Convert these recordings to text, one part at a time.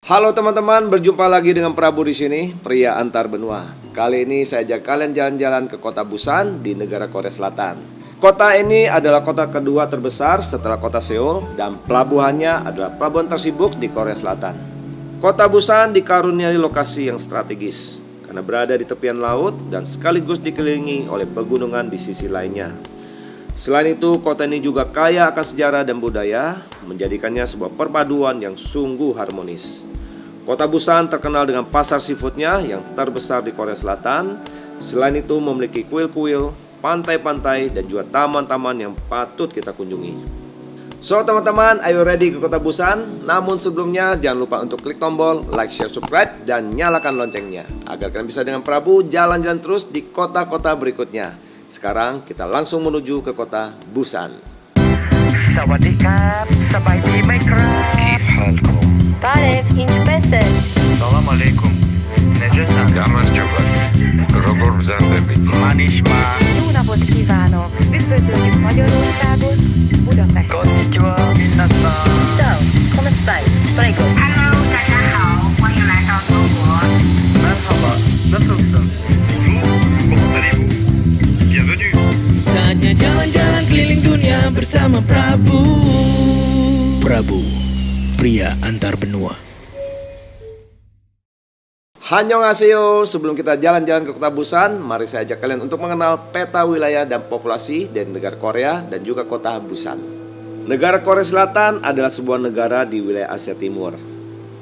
Halo teman-teman, berjumpa lagi dengan Prabu di sini, pria antar benua. Kali ini saya ajak kalian jalan-jalan ke kota Busan di negara Korea Selatan. Kota ini adalah kota kedua terbesar setelah kota Seoul dan pelabuhannya adalah pelabuhan tersibuk di Korea Selatan. Kota Busan dikaruniai lokasi yang strategis karena berada di tepian laut dan sekaligus dikelilingi oleh pegunungan di sisi lainnya. Selain itu, kota ini juga kaya akan sejarah dan budaya, menjadikannya sebuah perpaduan yang sungguh harmonis. Kota Busan terkenal dengan pasar seafoodnya yang terbesar di Korea Selatan. Selain itu memiliki kuil-kuil, pantai-pantai, dan juga taman-taman yang patut kita kunjungi. So teman-teman, are you ready ke kota Busan? Namun sebelumnya jangan lupa untuk klik tombol like, share, subscribe, dan nyalakan loncengnya agar kalian bisa dengan Prabu jalan-jalan terus di kota-kota berikutnya. Sekarang kita langsung menuju ke kota Busan. Sawadikap, sabay di may krab. Tarek, 인spesen. Salam alaikum. Nejesan. Gamar Csapat, Rogor Zandebit. Manisma. Jó napot kívánok! Üdvözöljük Magyarországot, Budapest! Konnichiwa, minasan. Ciao, come stai? Prego. Hello，大家好，欢迎来到中国。 Merhaba, nasılsın? Bonjour, comment allez-vous? Bienvenue. Saatnya jalan-jalan keliling dunia bersama Prabu. Prabu, pria antar benua. Annyeonghaseyo, sebelum kita jalan-jalan ke kota Busan, mari saya ajak kalian untuk mengenal peta wilayah dan populasi dari negara Korea dan juga kota Busan. Negara Korea Selatan adalah sebuah negara di wilayah Asia Timur.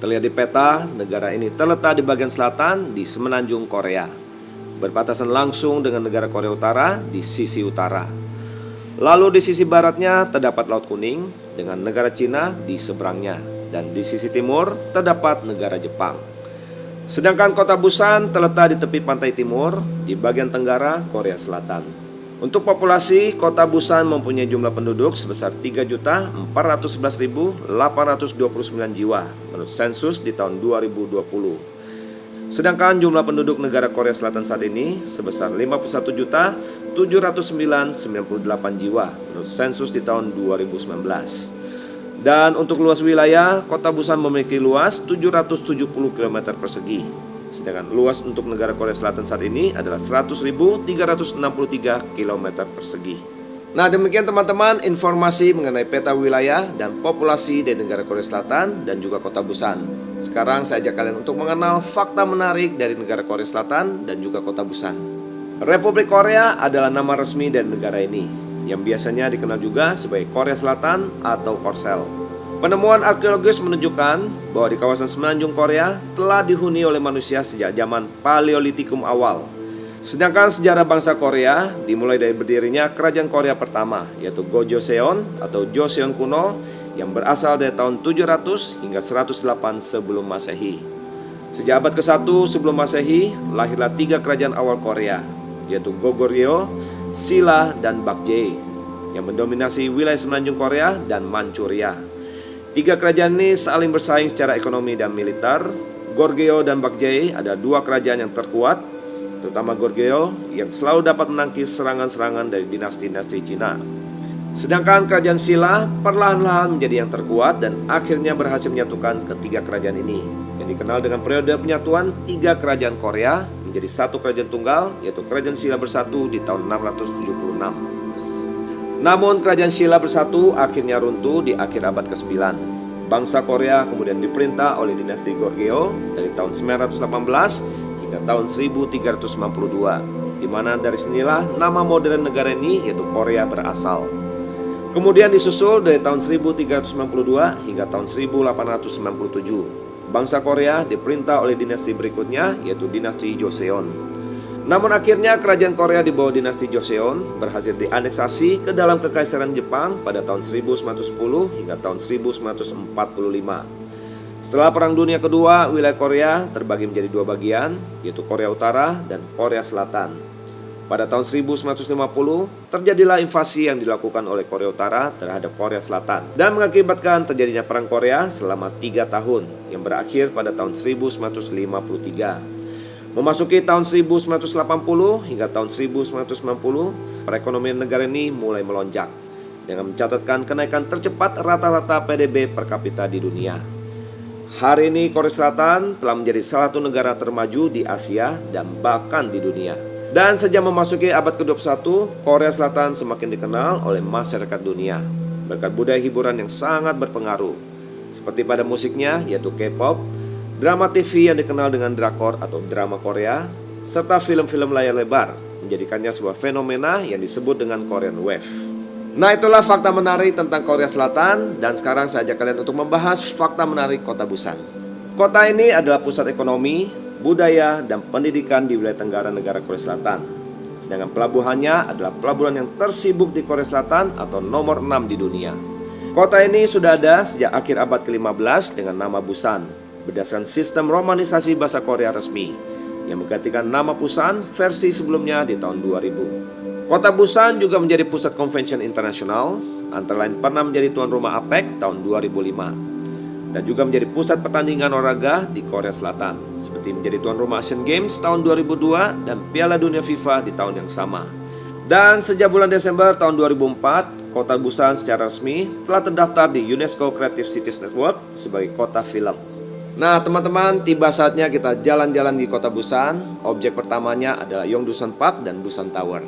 Terlihat di peta, negara ini terletak di bagian selatan di semenanjung Korea, berbatasan langsung dengan negara Korea Utara di sisi utara. Lalu di sisi baratnya terdapat Laut Kuning dengan negara Cina di seberangnya, dan di sisi timur terdapat negara Jepang. Sedangkan kota Busan terletak di tepi pantai timur di bagian tenggara Korea Selatan. Untuk populasi, kota Busan mempunyai jumlah penduduk sebesar 3.411.829 jiwa menurut sensus di tahun 2020. Sedangkan jumlah penduduk negara Korea Selatan saat ini sebesar 51.709.098 jiwa menurut sensus di tahun 2019. Dan untuk luas wilayah, kota Busan memiliki luas 770 km persegi. Sedangkan luas untuk negara Korea Selatan saat ini adalah 100.363 km persegi. Nah, demikian teman-teman informasi mengenai peta wilayah dan populasi dari negara Korea Selatan dan juga kota Busan. Sekarang saya ajak kalian untuk mengenal fakta menarik dari negara Korea Selatan dan juga kota Busan. Republik Korea adalah nama resmi dari negara ini, yang biasanya dikenal juga sebagai Korea Selatan atau Korsel. Penemuan arkeologis menunjukkan bahwa di kawasan semenanjung Korea telah dihuni oleh manusia sejak zaman Paleolitikum awal. Sedangkan sejarah bangsa Korea dimulai dari berdirinya kerajaan Korea pertama, yaitu Gojoseon atau Joseon kuno, yang berasal dari tahun 700 hingga 108 sebelum Masehi. Sejak abad ke-1 sebelum Masehi, lahirlah 3 kerajaan awal Korea, yaitu Goguryeo, Silla, dan Bakje, yang mendominasi wilayah semenanjung Korea dan Manchuria. 3 kerajaan ini saling bersaing secara ekonomi dan militer. Goryeo dan Bakje adalah 2 kerajaan yang terkuat, terutama Goryeo yang selalu dapat menangkis serangan-serangan dari dinasti-dinasti Cina. Sedangkan kerajaan Silla perlahan-lahan menjadi yang terkuat dan akhirnya berhasil menyatukan ketiga kerajaan ini, yang dikenal dengan periode penyatuan 3 kerajaan Korea menjadi satu kerajaan tunggal, yaitu kerajaan Silla bersatu di tahun 676. Namun kerajaan Silla bersatu akhirnya runtuh di akhir abad ke-9. Bangsa Korea kemudian diperintah oleh dinasti Goryeo dari tahun 918 hingga tahun 1392, di mana dari sinilah nama modern negara ini yaitu Korea berasal. Kemudian disusul dari tahun 1392 hingga tahun 1897. Bangsa Korea diperintah oleh dinasti berikutnya yaitu dinasti Joseon. Namun akhirnya kerajaan Korea di bawah dinasti Joseon berhasil dianeksasi ke dalam kekaisaran Jepang pada tahun 1910 hingga tahun 1945. Setelah Perang Dunia Kedua, wilayah Korea terbagi menjadi 2 bagian, yaitu Korea Utara dan Korea Selatan. Pada tahun 1950, terjadilah invasi yang dilakukan oleh Korea Utara terhadap Korea Selatan dan mengakibatkan terjadinya Perang Korea selama 3 tahun yang berakhir pada tahun 1953. Memasuki tahun 1980 hingga tahun 1990, perekonomian negara ini mulai melonjak dengan mencatatkan kenaikan tercepat rata-rata PDB per kapita di dunia. Hari ini Korea Selatan telah menjadi salah satu negara termaju di Asia dan bahkan di dunia. Dan sejak memasuki abad ke-21, Korea Selatan semakin dikenal oleh masyarakat dunia berkat budaya hiburan yang sangat berpengaruh, seperti pada musiknya yaitu K-pop, drama TV yang dikenal dengan drakor atau drama Korea, serta film-film layar lebar, menjadikannya sebuah fenomena yang disebut dengan Korean Wave. Nah, itulah fakta menarik tentang Korea Selatan, dan sekarang saya ajak kalian untuk membahas fakta menarik kota Busan. Kota ini adalah pusat ekonomi, budaya, dan pendidikan di wilayah tenggara negara Korea Selatan. Sedangkan pelabuhannya adalah pelabuhan yang tersibuk di Korea Selatan atau nomor 6 di dunia. Kota ini sudah ada sejak akhir abad ke-15 dengan nama Busan, berdasarkan sistem romanisasi bahasa Korea resmi, yang menggantikan nama Busan versi sebelumnya di tahun 2000. Kota Busan juga menjadi pusat convention internasional, antara lain pernah menjadi tuan rumah APEC tahun 2005, dan juga menjadi pusat pertandingan olahraga di Korea Selatan, seperti menjadi tuan rumah Asian Games tahun 2002 dan Piala Dunia FIFA di tahun yang sama. Dan sejak bulan Desember tahun 2004, kota Busan secara resmi telah terdaftar di UNESCO Creative Cities Network sebagai kota film. Nah teman-teman, tiba saatnya kita jalan-jalan di kota Busan. Objek pertamanya adalah Yongdusan Park dan Busan Tower.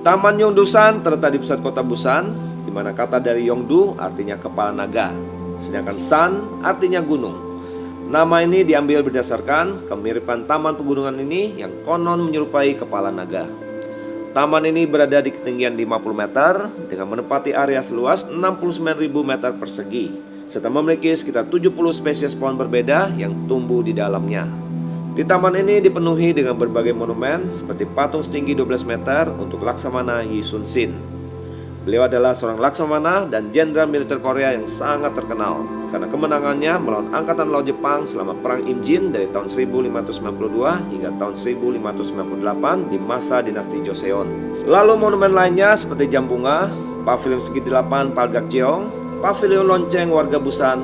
Taman Yongdusan terletak di pusat kota Busan, di mana kata dari Yongdu artinya kepala naga, sedangkan San artinya gunung. Nama ini diambil berdasarkan kemiripan taman pegunungan ini yang konon menyerupai kepala naga. Taman ini berada di ketinggian 50 meter dengan menempati area seluas 69.000 meter persegi, serta memiliki sekitar 70 spesies pohon berbeda yang tumbuh di dalamnya. Di taman ini dipenuhi dengan berbagai monumen seperti patung setinggi 12 meter untuk Laksamana Yi Sun Sin. Beliau adalah seorang laksamana dan jenderal militer Korea yang sangat terkenal karena kemenangannya melawan Angkatan Laut Jepang selama Perang Imjin dari tahun 1592 hingga tahun 1598 di masa dinasti Joseon. Lalu monumen lainnya seperti Jam Bunga, Pavilion Segiti 8 Palgakjeong, Pavilion Lonceng Warga Busan,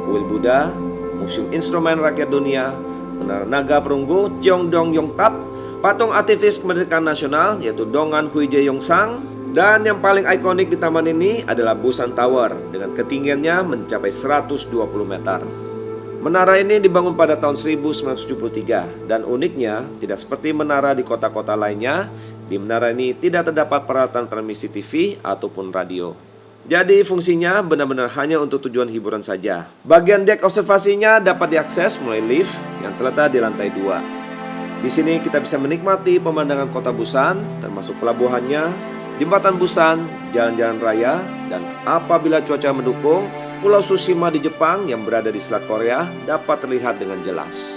Kuil Buddha, Museum Instrumen Rakyat Dunia, Menara Naga Perunggu Cheongdong Yongtap, patung aktivis kemerdekaan nasional yaitu Dongan Huije Yongsang, dan yang paling ikonik di taman ini adalah Busan Tower dengan ketinggiannya mencapai 120 meter. Menara ini dibangun pada tahun 1973 dan uniknya tidak seperti menara di kota-kota lainnya, di menara ini tidak terdapat peralatan transmisi TV ataupun radio. Jadi fungsinya benar-benar hanya untuk tujuan hiburan saja. Bagian dek observasinya dapat diakses melalui lift yang terletak di lantai 2. Di sini kita bisa menikmati pemandangan kota Busan, termasuk pelabuhannya, jembatan Busan, jalan-jalan raya, dan apabila cuaca mendukung, Pulau Tsushima di Jepang yang berada di Selat Korea dapat terlihat dengan jelas.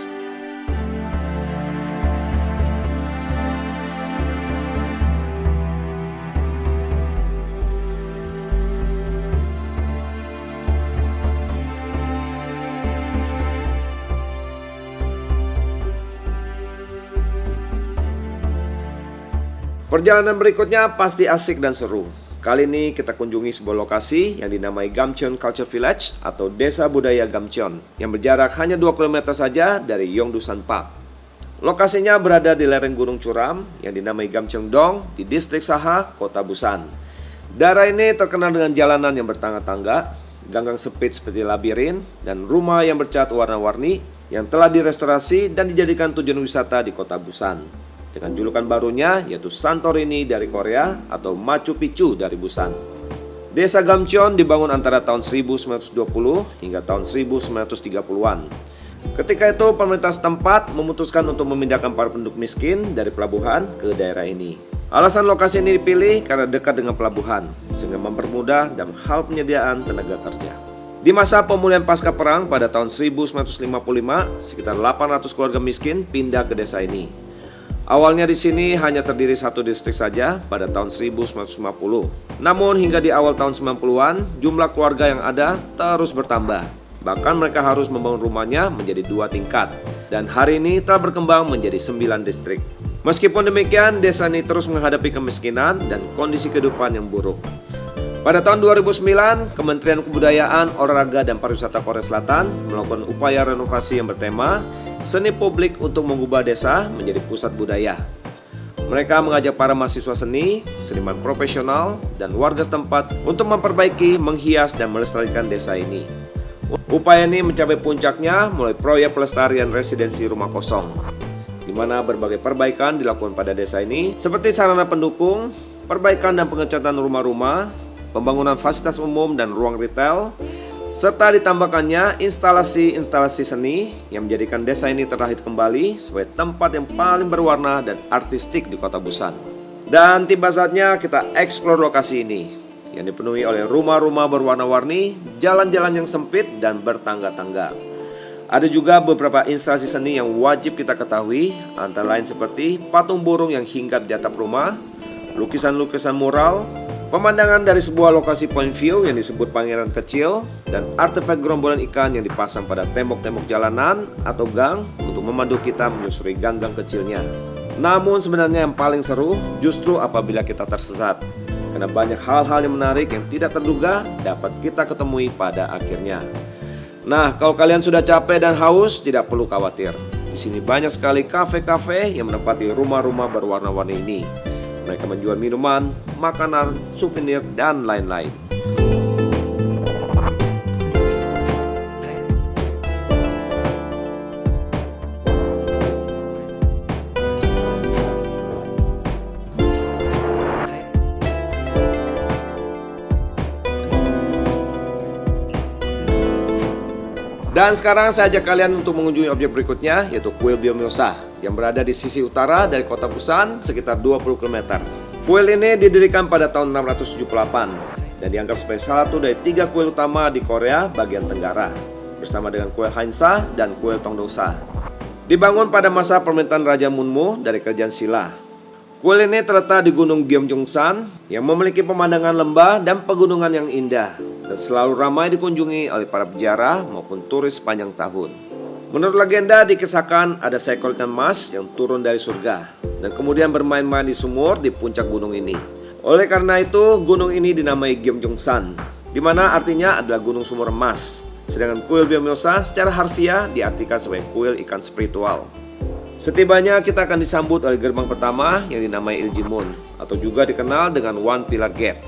Perjalanan berikutnya pasti asik dan seru. Kali ini kita kunjungi sebuah lokasi yang dinamai Gamcheon Culture Village atau Desa Budaya Gamcheon yang berjarak hanya 2 km saja dari Yongdusan Park. Lokasinya berada di lereng Gunung Curam yang dinamai Gamcheon-dong di distrik Saha, kota Busan. Daerah ini terkenal dengan jalanan yang bertangga-tangga, ganggang sempit seperti labirin, dan rumah yang bercat warna-warni yang telah direstorasi dan dijadikan tujuan wisata di kota Busan, dengan julukan barunya yaitu Santorini dari Korea atau Machu Picchu dari Busan. Desa Gamcheon dibangun antara tahun 1920 hingga tahun 1930-an. Ketika itu pemerintah setempat memutuskan untuk memindahkan para penduduk miskin dari pelabuhan ke daerah ini. Alasan lokasi ini dipilih karena dekat dengan pelabuhan, sehingga mempermudah dalam hal penyediaan tenaga kerja. Di masa pemulihan pasca perang pada tahun 1955, sekitar 800 keluarga miskin pindah ke desa ini. Awalnya di sini hanya terdiri satu distrik saja pada tahun 1950. Namun hingga di awal tahun 90-an, jumlah keluarga yang ada terus bertambah. Bahkan mereka harus membangun rumahnya menjadi 2 tingkat. Dan hari ini telah berkembang menjadi 9 distrik. Meskipun demikian, desa ini terus menghadapi kemiskinan dan kondisi kehidupan yang buruk. Pada tahun 2009, Kementerian Kebudayaan, Olahraga, dan Pariwisata Korea Selatan melakukan upaya renovasi yang bertema Seni Publik untuk mengubah desa menjadi pusat budaya. Mereka mengajak para mahasiswa seni, seniman profesional, dan warga setempat untuk memperbaiki, menghias, dan melestarikan desa ini. Upaya ini mencapai puncaknya melalui proyek pelestarian residensi rumah kosong, di mana berbagai perbaikan dilakukan pada desa ini, seperti sarana pendukung, perbaikan dan pengecatan rumah-rumah, pembangunan fasilitas umum dan ruang retail, serta ditambahkannya instalasi-instalasi seni yang menjadikan desa ini terlahir kembali sebagai tempat yang paling berwarna dan artistik di Kota Busan. Dan tiba saatnya kita eksplor lokasi ini yang dipenuhi oleh rumah-rumah berwarna-warni, jalan-jalan yang sempit dan bertangga-tangga. Ada juga beberapa instalasi seni yang wajib kita ketahui, antara lain seperti patung burung yang hinggap di atap rumah, lukisan-lukisan mural, pemandangan dari sebuah lokasi point view yang disebut Pangeran Kecil, dan artefak gerombolan ikan yang dipasang pada tembok-tembok jalanan atau gang untuk memandu kita menyusuri gang-gang kecilnya. Namun sebenarnya yang paling seru justru apabila kita tersesat, karena banyak hal-hal yang menarik yang tidak terduga dapat kita ketemui pada akhirnya. Nah, kalau kalian sudah capek dan haus, tidak perlu khawatir. Di sini banyak sekali kafe-kafe yang menempati rumah-rumah berwarna-warni ini. Mereka menjual minuman, makanan, souvenir, dan lain-lain. Dan sekarang saya ajak kalian untuk mengunjungi objek berikutnya, yaitu Kuil Biomyosa yang berada di sisi utara dari Kota Busan sekitar 20 km. Kuil ini didirikan pada tahun 678 dan dianggap sebagai salah satu dari 3 kuil utama di Korea bagian Tenggara, bersama dengan Kuil Hainsa dan Kuil Tongdosa. Dibangun pada masa pemerintahan Raja Munmu dari Kerajaan Silla. Kuil ini terletak di Gunung Gyeongjongsan yang memiliki pemandangan lembah dan pegunungan yang indah dan selalu ramai dikunjungi oleh para peziarah maupun turis sepanjang tahun. Menurut legenda dikisahkan ada seekor ikan mas yang turun dari surga dan kemudian bermain-main di sumur di puncak gunung ini. Oleh karena itu gunung ini dinamai Gyeongjongsan, di mana artinya adalah gunung sumur emas. Sedangkan Kuil Biomyosa secara harfiah diartikan sebagai kuil ikan spiritual. Setibanya kita akan disambut oleh gerbang pertama yang dinamai Iljimun atau juga dikenal dengan One Pillar Gate.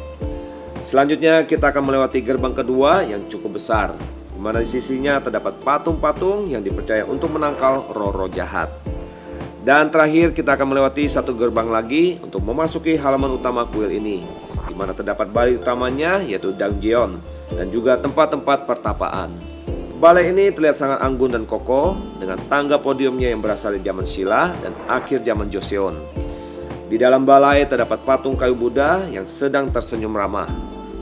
Selanjutnya kita akan melewati gerbang kedua yang cukup besar, di mana di sisinya terdapat patung-patung yang dipercaya untuk menangkal roh-roh jahat. Dan terakhir kita akan melewati satu gerbang lagi untuk memasuki halaman utama kuil ini, di mana terdapat balai utamanya yaitu Dangjeon dan juga tempat-tempat pertapaan. Balai ini terlihat sangat anggun dan kokoh dengan tangga podiumnya yang berasal dari zaman Silla dan akhir zaman Joseon. Di dalam balai terdapat patung kayu Buddha yang sedang tersenyum ramah.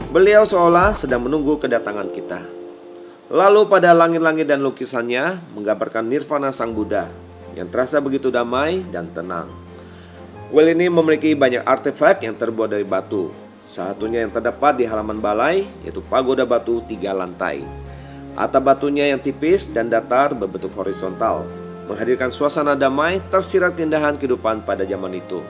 Beliau seolah sedang menunggu kedatangan kita. Lalu pada langit-langit dan lukisannya menggambarkan nirvana sang Buddha yang terasa begitu damai dan tenang. Kuil ini memiliki banyak artefak yang terbuat dari batu. Salah satunya yang terdapat di halaman balai yaitu pagoda batu 3 lantai. Atap batunya yang tipis dan datar berbentuk horizontal menghadirkan suasana damai tersirat keindahan kehidupan pada zaman itu.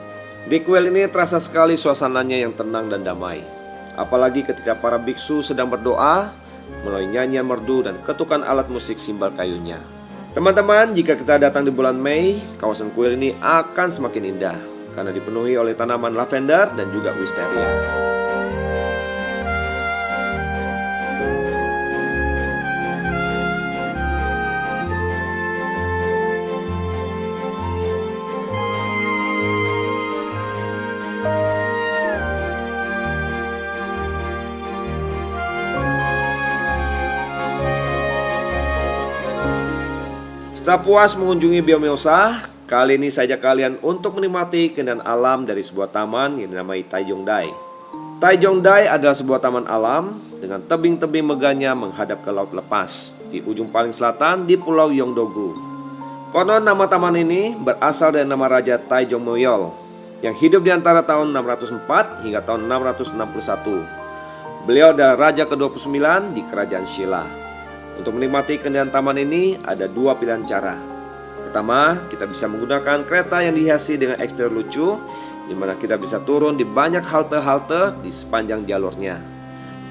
Di kuil ini terasa sekali suasananya yang tenang dan damai, apalagi ketika para biksu sedang berdoa melalui nyanyian merdu dan ketukan alat musik simbal kayunya. Teman-teman, jika kita datang di bulan Mei, kawasan kuil ini akan semakin indah karena dipenuhi oleh tanaman lavender dan juga wisteria. Setelah puas mengunjungi Biomyosa, kali ini saya ajak kalian untuk menikmati keindahan alam dari sebuah taman yang dinamai Taejongdae. Taejongdae adalah sebuah taman alam dengan tebing-tebing megahnya menghadap ke laut lepas di ujung paling selatan di Pulau Yeongdogu. Konon nama taman ini berasal dari nama Raja Taejongmoyeol yang hidup di antara tahun 604 hingga tahun 661. Beliau adalah raja ke-29 di Kerajaan Silla. Untuk menikmati keindahan taman ini ada 2 pilihan cara. Pertama, kita bisa menggunakan kereta yang dihiasi dengan eksterior lucu, di mana kita bisa turun di banyak halte-halte di sepanjang jalurnya.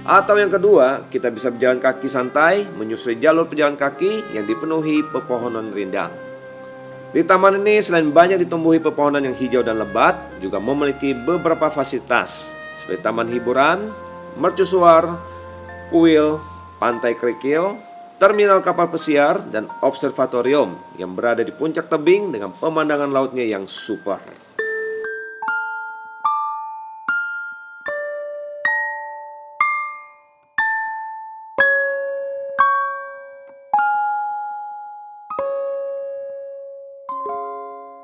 Atau yang kedua, kita bisa berjalan kaki santai menyusuri jalur pejalan kaki yang dipenuhi pepohonan rindang. Di taman ini selain banyak ditumbuhi pepohonan yang hijau dan lebat, juga memiliki beberapa fasilitas seperti taman hiburan, mercusuar, kuil, pantai kerikil, terminal kapal pesiar, dan observatorium yang berada di puncak tebing dengan pemandangan lautnya yang super.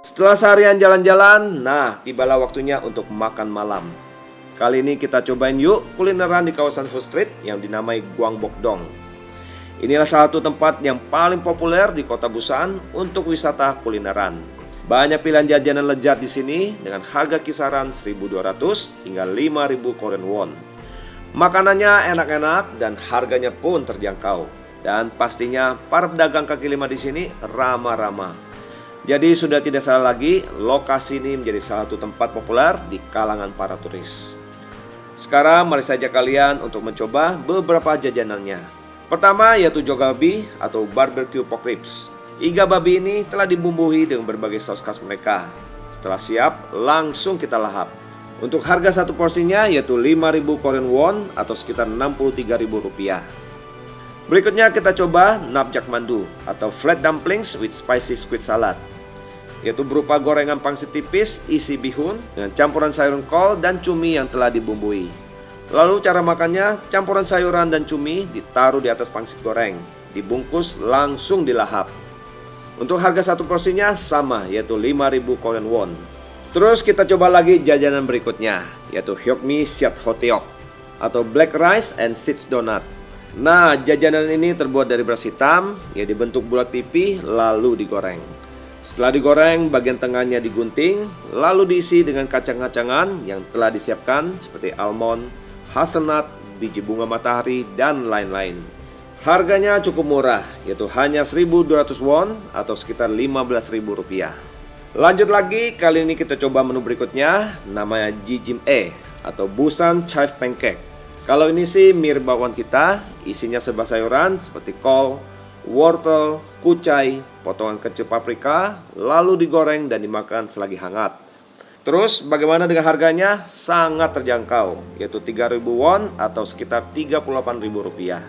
Setelah seharian jalan-jalan, nah tibalah waktunya untuk makan malam. Kali ini kita cobain yuk kulineran di kawasan food street yang dinamai Gwangbokdong. Inilah salah satu tempat yang paling populer di kota Busan untuk wisata kulineran. Banyak pilihan jajanan lezat di sini dengan harga kisaran 1.200 hingga 5.000 Korean won. Makanannya enak-enak dan harganya pun terjangkau. Dan pastinya para pedagang kaki lima di sini ramah-ramah. Jadi sudah tidak salah lagi, lokasi ini menjadi salah satu tempat populer di kalangan para turis. Sekarang mari saja kalian untuk mencoba beberapa jajanannya. Pertama yaitu jogalbi atau barbecue pork ribs. Iga babi ini telah dibumbui dengan berbagai saus khas mereka. Setelah siap, langsung kita lahap. Untuk harga satu porsinya yaitu 5.000 Korean won atau sekitar Rp63.000. Berikutnya kita coba napjak mandu atau flat dumplings with spicy squid salad, yaitu berupa gorengan pangsit tipis isi bihun dengan campuran sayuran kol dan cumi yang telah dibumbui. Lalu cara makannya, campuran sayuran dan cumi ditaruh di atas pangsit goreng, dibungkus langsung dilahap. Untuk harga satu porsinya sama yaitu 5.000 Korean won. Terus kita coba lagi jajanan berikutnya yaitu hyokmi siat hoteok atau black rice and seeds donut. Nah, jajanan ini terbuat dari beras hitam yang dibentuk bulat pipih lalu digoreng. Setelah digoreng, bagian tengahnya digunting lalu diisi dengan kacang-kacangan yang telah disiapkan seperti almond, hazelnut, biji bunga matahari, dan lain-lain. Harganya cukup murah, yaitu hanya 1.200 won atau sekitar Rp15.000. Lanjut lagi, kali ini kita coba menu berikutnya, namanya jjim-e atau Busan Chive Pancake. Kalau ini sih mirip bakwan kita, isinya serba sayuran seperti kol, wortel, kucai, potongan kecil paprika, lalu digoreng dan dimakan selagi hangat. Terus bagaimana dengan harganya? Sangat terjangkau, yaitu 3.000 won atau sekitar Rp38.000.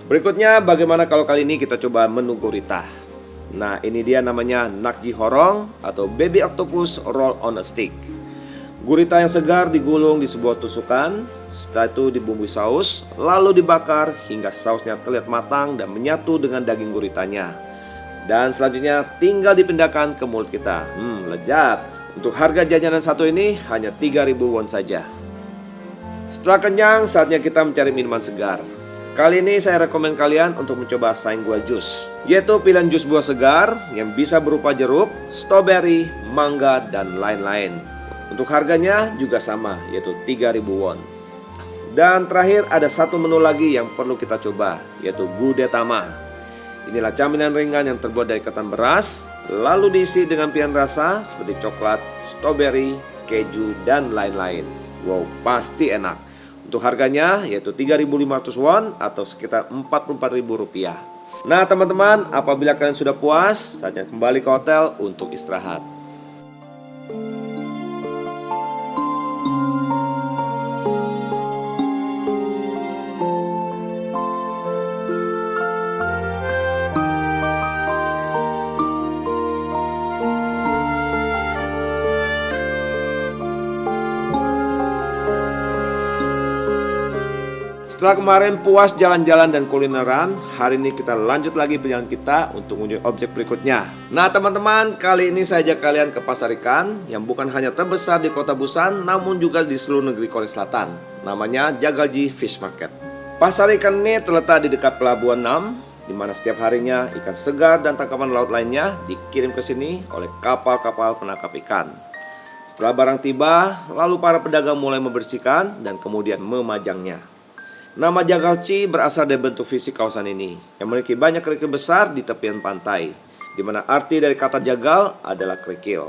Berikutnya bagaimana kalau kali ini kita coba menu gurita. Nah ini dia namanya nakji horong atau baby octopus roll on a stick. Gurita yang segar digulung di sebuah tusukan, setelah itu dibumbui saus, lalu dibakar hingga sausnya terlihat matang dan menyatu dengan daging guritanya. Dan selanjutnya tinggal dipindahkan ke mulut kita. Lezat. Untuk harga jajanan satu ini hanya 3.000 won saja. Setelah kenyang, saatnya kita mencari minuman segar. Kali ini saya rekomen kalian untuk mencoba Saenggual Juice, yaitu pilihan jus buah segar yang bisa berupa jeruk, stroberi, mangga, dan lain-lain. Untuk harganya juga sama, yaitu 3.000 won. Dan terakhir ada satu menu lagi yang perlu kita coba, yaitu gudetama. Inilah camilan ringan yang terbuat dari ketan beras, lalu diisi dengan pilihan rasa seperti coklat, stroberi, keju, dan lain-lain. Wow, pasti enak. Untuk harganya yaitu 3.500 won atau sekitar Rp44.000. Nah teman-teman, apabila kalian sudah puas, saatnya kembali ke hotel untuk istirahat. Setelah kemarin puas jalan-jalan dan kulineran, hari ini kita lanjut lagi perjalanan kita untuk menuju objek berikutnya. Nah teman-teman, kali ini saya ajak kalian ke pasar ikan yang bukan hanya terbesar di kota Busan, namun juga di seluruh negeri Korea Selatan. Namanya Jagalji Fish Market. Pasar ikan ini terletak di dekat Pelabuhan Nam, di mana setiap harinya ikan segar dan tangkapan laut lainnya dikirim ke sini oleh kapal-kapal penangkap ikan. Setelah barang tiba, lalu para pedagang mulai membersihkan dan kemudian memajangnya. Nama Jagalji berasal dari bentuk fisik kawasan ini yang memiliki banyak kerikil besar di tepian pantai, di mana arti dari kata jagal adalah kerikil.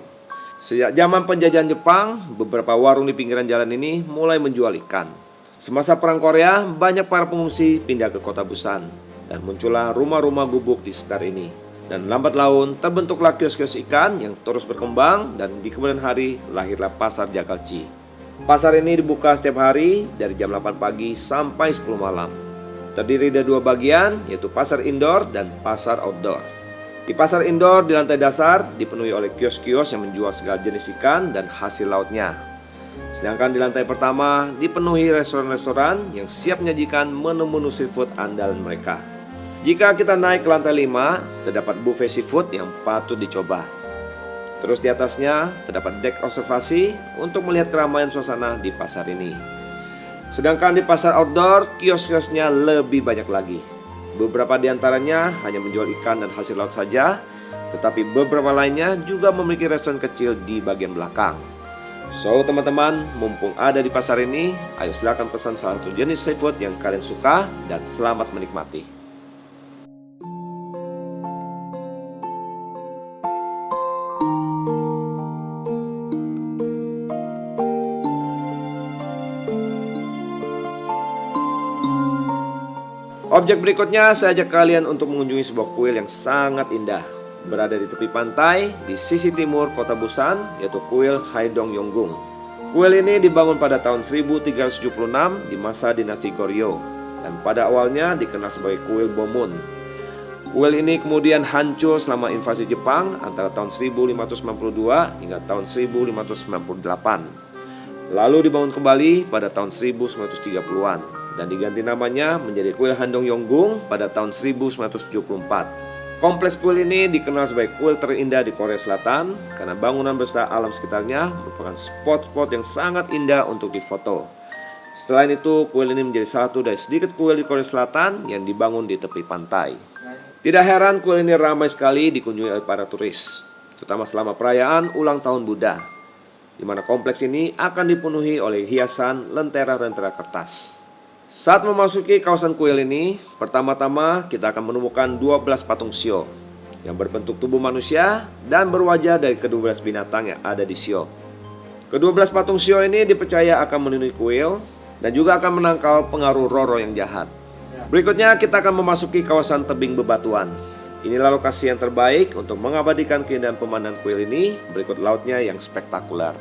Sejak zaman penjajahan Jepang, beberapa warung di pinggiran jalan ini mulai menjual ikan. Semasa Perang Korea, banyak para pengungsi pindah ke kota Busan dan muncullah rumah-rumah gubuk di sekitar ini. Dan lambat laun terbentuklah kios-kios ikan yang terus berkembang dan di kemudian hari lahirlah pasar Jagalji. Pasar ini dibuka setiap hari dari jam 8 pagi sampai 10 malam. Terdiri dari dua bagian, yaitu pasar indoor dan pasar outdoor. Di pasar indoor di lantai dasar dipenuhi oleh kios-kios yang menjual segala jenis ikan dan hasil lautnya. Sedangkan di lantai pertama dipenuhi restoran-restoran yang siap menyajikan menu-menu seafood andalan mereka. Jika kita naik ke lantai 5, terdapat buffet seafood yang patut dicoba. Terus di atasnya terdapat dek observasi untuk melihat keramaian suasana di pasar ini. Sedangkan di pasar outdoor, kios-kiosnya lebih banyak lagi. Beberapa di antaranya hanya menjual ikan dan hasil laut saja, tetapi beberapa lainnya juga memiliki restoran kecil di bagian belakang. So teman-teman, mumpung ada di pasar ini, ayo silakan pesan salah satu jenis seafood yang kalian suka dan selamat menikmati. Objek berikutnya saya ajak kalian untuk mengunjungi sebuah kuil yang sangat indah. Berada di tepi pantai di sisi timur kota Busan, yaitu kuil Haidong Yonggung. Kuil ini dibangun pada tahun 1376 di masa dinasti Goryeo dan pada awalnya dikenal sebagai kuil Bomun. Kuil ini kemudian hancur selama invasi Jepang antara tahun 1592 hingga tahun 1598. Lalu dibangun kembali pada tahun 1930-an. Dan diganti namanya menjadi kuil Haidong Yonggung pada tahun 1974. Kompleks kuil ini dikenal sebagai kuil terindah di Korea Selatan karena bangunan beserta alam sekitarnya merupakan spot-spot yang sangat indah untuk difoto. Selain itu, kuil ini menjadi satu dari sedikit kuil di Korea Selatan yang dibangun di tepi pantai. Tidak heran kuil ini ramai sekali dikunjungi oleh para turis, terutama selama perayaan ulang tahun Buddha, di mana kompleks ini akan dipenuhi oleh hiasan lentera-lentera kertas. Saat memasuki kawasan kuil ini, pertama-tama kita akan menemukan 12 patung shio yang berbentuk tubuh manusia dan berwajah dari ke-12 binatang yang ada di shio. Ke-12 patung shio ini dipercaya akan melindungi kuil dan juga akan menangkal pengaruh Roro yang jahat. Berikutnya kita akan memasuki kawasan tebing bebatuan. Inilah lokasi yang terbaik untuk mengabadikan keindahan pemandangan kuil ini berikut lautnya yang spektakuler.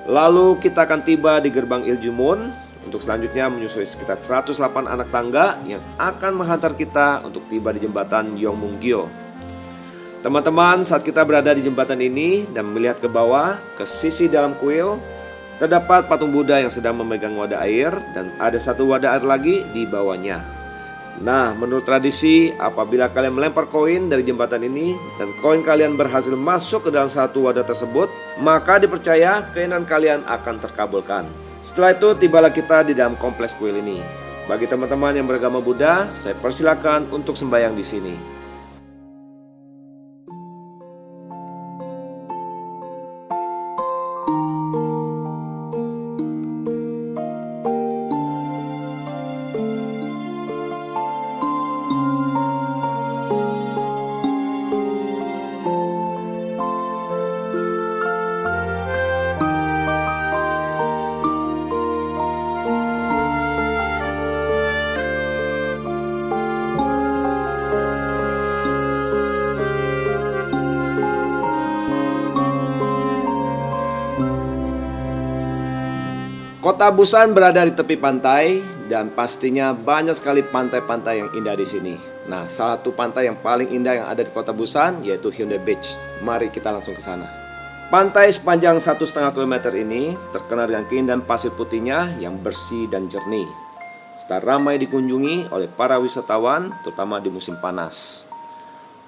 Lalu kita akan tiba di gerbang Iljumun untuk selanjutnya menyusuri sekitar 108 anak tangga yang akan menghantar kita untuk tiba di jembatan Yongmunggyo. Teman-teman, saat kita berada di jembatan ini dan melihat ke bawah, ke sisi dalam kuil, terdapat patung Buddha yang sedang memegang wadah air dan ada satu wadah air lagi di bawahnya. Nah, menurut tradisi, apabila kalian melempar koin dari jembatan ini dan koin kalian berhasil masuk ke dalam satu wadah tersebut, maka dipercaya keinginan kalian akan terkabulkan. Setelah itu tibalah kita di dalam kompleks kuil ini. Bagi teman-teman yang beragama Buddha, saya persilakan untuk sembahyang di sini. Kota Busan berada di tepi pantai dan pastinya banyak sekali pantai-pantai yang indah di sini. Nah, salah satu pantai yang paling indah yang ada di Kota Busan yaitu Hyundai Beach. Mari kita langsung ke sana. Pantai sepanjang 1,5 km ini terkenal dengan keindahan pasir putihnya yang bersih dan jernih, serta ramai dikunjungi oleh para wisatawan terutama di musim panas.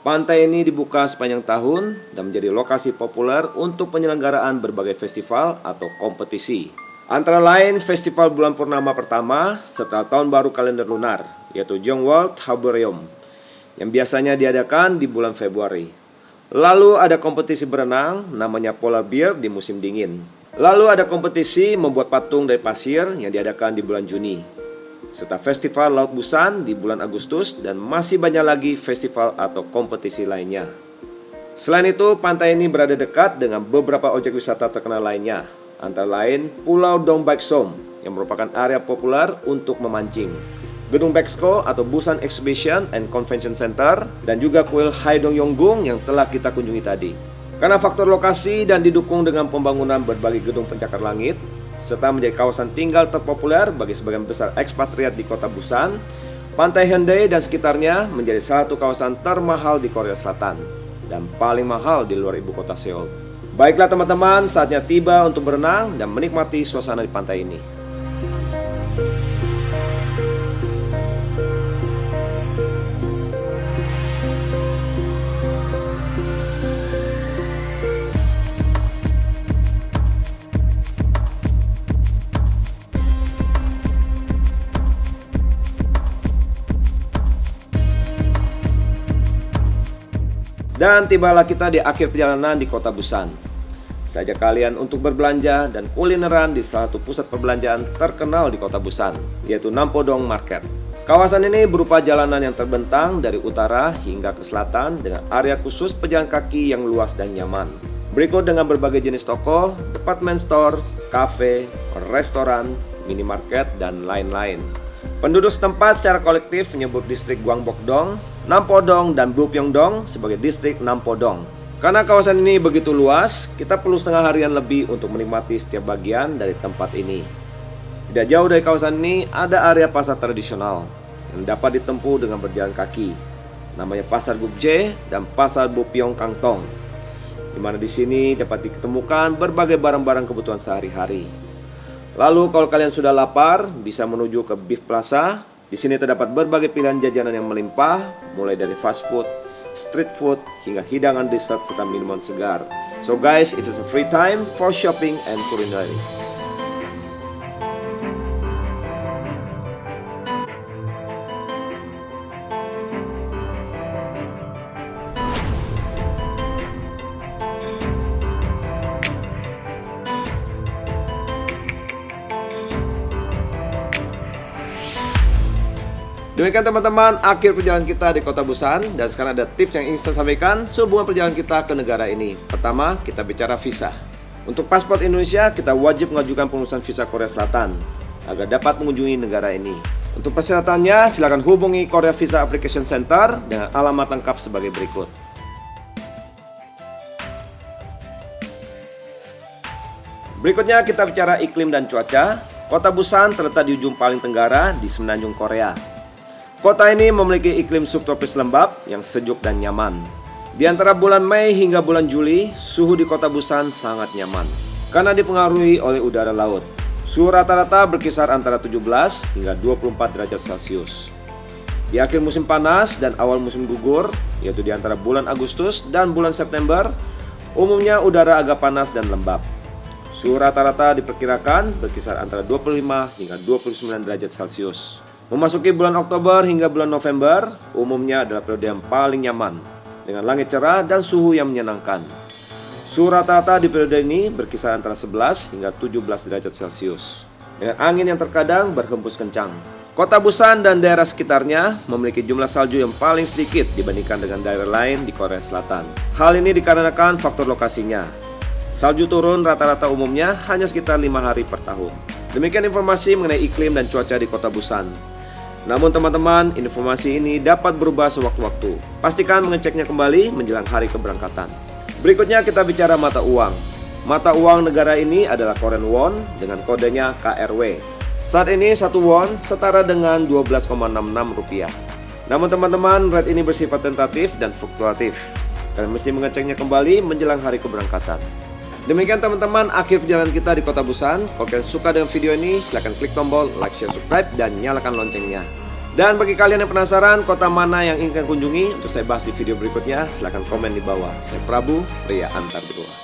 Pantai ini dibuka sepanjang tahun dan menjadi lokasi populer untuk penyelenggaraan berbagai festival atau kompetisi. Antara lain festival bulan purnama pertama setelah tahun baru kalender lunar, yaitu Jongwol Habureum, yang biasanya diadakan di bulan Februari. Lalu ada kompetisi berenang namanya Polar Bear di musim dingin. Lalu ada kompetisi membuat patung dari pasir yang diadakan di bulan Juni, serta festival Laut Busan di bulan Agustus, dan masih banyak lagi festival atau kompetisi lainnya. Selain itu, pantai ini berada dekat dengan beberapa objek wisata terkenal lainnya, antara lain Pulau Dong Baeksom yang merupakan area populer untuk memancing, Gedung Bexco atau Busan Exhibition and Convention Center, dan juga kuil Haidong Yonggung yang telah kita kunjungi tadi. Karena faktor lokasi dan didukung dengan pembangunan berbagai gedung pencakar langit, serta menjadi kawasan tinggal terpopuler bagi sebagian besar ekspatriat di kota Busan, Pantai Hendaye dan sekitarnya menjadi satu kawasan termahal di Korea Selatan dan paling mahal di luar ibu kota Seoul. Baiklah teman-teman, saatnya tiba untuk berenang dan menikmati suasana di pantai ini. Dan tibalah kita di akhir perjalanan di kota Busan. Saya ajak kalian untuk berbelanja dan kulineran di salah satu pusat perbelanjaan terkenal di kota Busan, yaitu Nampodong Market. Kawasan ini berupa jalanan yang terbentang dari utara hingga ke selatan dengan area khusus pejalan kaki yang luas dan nyaman. Berikut dengan berbagai jenis toko, department store, kafe, restoran, minimarket, dan lain-lain. Penduduk setempat secara kolektif menyebut distrik Gwangbok-dong, Nampodong, dan Bupyeongdong sebagai distrik Nampodong. Karena kawasan ini begitu luas, kita perlu setengah harian lebih untuk menikmati setiap bagian dari tempat ini. Tidak jauh dari kawasan ini ada area pasar tradisional yang dapat ditempuh dengan berjalan kaki. Namanya Pasar Gukje dan Pasar Bupyeong-kangtong, di mana di sini dapat ditemukan berbagai barang-barang kebutuhan sehari-hari. Lalu kalau kalian sudah lapar, bisa menuju ke Beef Plaza. Di sini terdapat berbagai pilihan jajanan yang melimpah, mulai dari fast food, street food, hingga hidangan dessert serta minuman segar. So guys, it is a free time for shopping and culinary. Demikian teman-teman, akhir perjalanan kita di kota Busan. Dan sekarang ada tips yang ingin saya sampaikan sehubungan perjalanan kita ke negara ini. Pertama, kita bicara visa. Untuk paspor Indonesia, kita wajib mengajukan pengurusan visa Korea Selatan agar dapat mengunjungi negara ini. Untuk persyaratannya, silakan hubungi Korea Visa Application Center dengan alamat lengkap sebagai berikut. Berikutnya kita bicara iklim dan cuaca. Kota Busan terletak di ujung paling tenggara di semenanjung Korea. Kota ini memiliki iklim subtropis lembab yang sejuk dan nyaman. Di antara bulan Mei hingga bulan Juli, suhu di kota Busan sangat nyaman karena dipengaruhi oleh udara laut. Suhu rata-rata berkisar antara 17 hingga 24 derajat Celcius. Di akhir musim panas dan awal musim gugur, yaitu di antara bulan Agustus dan bulan September, umumnya udara agak panas dan lembab. Suhu rata-rata diperkirakan berkisar antara 25 hingga 29 derajat Celcius. Memasuki bulan Oktober hingga bulan November, umumnya adalah periode yang paling nyaman, dengan langit cerah dan suhu yang menyenangkan. Suhu rata-rata di periode ini berkisar antara 11 hingga 17 derajat Celcius, dengan angin yang terkadang berhembus kencang. Kota Busan dan daerah sekitarnya memiliki jumlah salju yang paling sedikit dibandingkan dengan daerah lain di Korea Selatan. Hal ini dikarenakan faktor lokasinya. Salju turun rata-rata umumnya hanya sekitar 5 hari per tahun. Demikian informasi mengenai iklim dan cuaca di kota Busan. Namun teman-teman, informasi ini dapat berubah sewaktu-waktu. Pastikan mengeceknya kembali menjelang hari keberangkatan. Berikutnya kita bicara mata uang. Mata uang negara ini adalah Korean Won dengan kodenya KRW. Saat ini 1 won setara dengan 12,66 rupiah. Namun teman-teman, rate ini bersifat tentatif dan fluktuatif. Kalian mesti mengeceknya kembali menjelang hari keberangkatan. Demikian teman-teman, akhir perjalanan kita di kota Busan. Kalau kalian suka dengan video ini, silahkan klik tombol like, share, subscribe, dan nyalakan loncengnya. Dan bagi kalian yang penasaran kota mana yang ingin kalian kunjungi untuk saya bahas di video berikutnya, silahkan komen di bawah. Saya Prabu, pria antar benua.